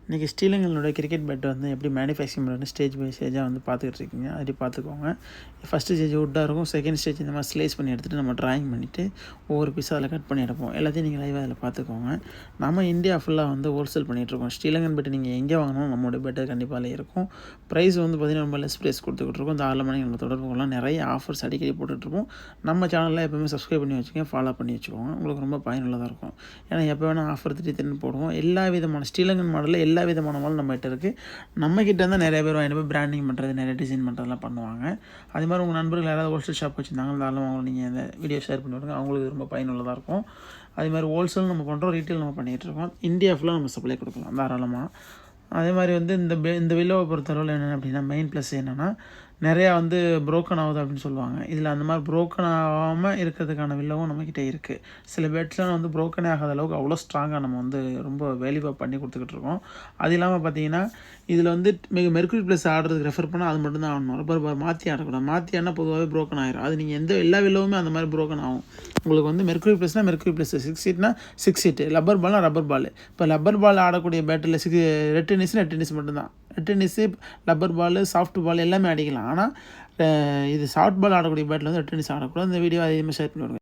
இன்றைக்கி ஸ்ரீலங்கனோட cricket bat வந்து எப்படி மேனுஃபேக்சரிங் பண்ணுறது ஸ்டேஜ் பை ஸ்டேஜாக வந்து பார்த்துக்கிட்டு இருக்கீங்க. அப்படி பார்த்துக்கோங்க. ஃபஸ்ட்டு ஸ்டேஜ் வுட்டாக இருக்கும், செகண்ட் ஸ்டேஜ் இந்த மாதிரி ஸ்லைஸ் பண்ணி எடுத்துகிட்டு நம்ம ட்ராயிங் பண்ணிவிட்டு ஒவ்வொரு பீஸாக அதில் கட் பண்ணி எடுப்போம். எல்லாத்தையும் நீங்கள் லைவாக அதில் பார்த்துக்கோங்க. நம்ம இந்தியா ஃபுல்லாக வந்து ஹோல்சேல் பண்ணிகிட்ருக்கோம். ஸ்ரீலங்கன் பெட்டு நீங்கள் எங்கே வாங்கினாலும் நம்மளோட பெட்டு கண்டிப்பாக இருக்கும். ப்ரைஸ் வந்து பார்த்திங்கன்னா ரொம்ப லெஸ் ப்ரைஸ் கொடுத்துக்கிட்டு இருக்கோம். இந்த 6 மணிக்கு நம்ம தொடர்பு கொள்ளலாம். நிறைய ஆஃபர்ஸ் அடிக்கடி போட்டுட்ருப்போம். நம்ம சேனலில் எப்போவுமே சப்ஸ்கிரைப் பண்ணி வச்சுக்கோங்க, ஃபாலோ பண்ணி வச்சுக்கோங்க. உங்களுக்கு ரொம்ப பயனுள்ளதாக இருக்கும். ஏன்னா எப்போ வேணால் ஆஃபர் திடீர்னு போடுவோம். எல்லா விதமான ஸ்ரீலங்கன் மாடலில் எல்லா விதமான மாடல் நம்மகிட்ட இருக்குது. நம்மக்கிட்ட இருந்தால் நிறைய பேர் வாங்கிட்டு போய் பிராண்டிங் பண்ணுறது, நிறைய டிசைன் பண்ணுறதுலாம் பண்ணுவாங்க. அது மாதிரி உங்கள் நண்பர்கள் யாராவது ஹோல்சேல் ஷாப் வச்சுருந்தாங்க, தாராளமாக அவங்க நீங்கள் இந்த வீடியோ ஷேர் பண்ணி விடுங்க. அவங்களுக்கு ரொம்ப பயனுள்ளதாக இருக்கும். அதே மாதிரி ஹோல்சேல் நம்ம பண்ணுறோம், ரீட்டெயில் நம்ம பண்ணிகிட்ருக்கோம். இந்தியா ஃபுல்லாக நம்ம சப்ளை கொடுக்கலாம் தாராளமாக. அதே மாதிரி வந்து இந்த வில்லோவை பொறுத்தளவில் என்னென்ன அப்படின்னா, மெயின் ப்ளஸ் என்னென்னா நிறையா வந்து ப்ரோக்கன் ஆகுது அப்படின்னு சொல்லுவாங்க. இதில் அந்த மாதிரி ப்ரோக்கன் ஆகாமல் இருக்கிறதுக்கான வில்லோவும் நம்மக்கிட்ட இருக்குது. சில பெட்ஸ்லாம் வந்து ப்ரோக்கனே ஆகாத அளவுக்கு அவ்வளோ ஸ்ட்ராங்காக நம்ம வந்து ரொம்ப வேல்யூவாக பண்ணி கொடுத்துக்கிட்டு இருக்கோம். அது இல்லாமல் பார்த்தீங்கன்னா, இதில் வந்து மெர்க்குரி ப்ளஸ் ஆடுறதுக்கு ரெஃபர் பண்ணால் அது மட்டும்தான் ஆடணும். ரப்பர் பால் மாற்றி ஆடக்கூடாது. மாற்றி ஆடினா பொதுவாகவே ப்ரோக்கன் ஆகிடும். அது நீங்கள் எல்லா வில்லோவுமே அந்த மாதிரி ப்ரோக்கன் ஆகும். உங்களுக்கு வந்து மெர்க்குரி ப்ளஸ்னால் மெர்க்குரி ப்ளஸ், 6 ஹீட்னா 6 ஹீட்டு, ரப்பர் பால்னால் ரப்பர் பால். இப்போ ரப்பர் பால் ஆடக்கூடிய பேட்டில் ரெட் டென்னிஸ் மட்டும்தான். Red tennis, rubber ball, soft ball எல்லாமே அடிக்கலாம். ஆனால் இது சாஃப்ட் பால் ஆடக்கூடிய பேட்டில் வந்து ரெட் டென்னிஸ் ஆடக்கூடாது. இந்த வீடியோ அதிகமாக ஷேர் பண்ணி விடுங்க.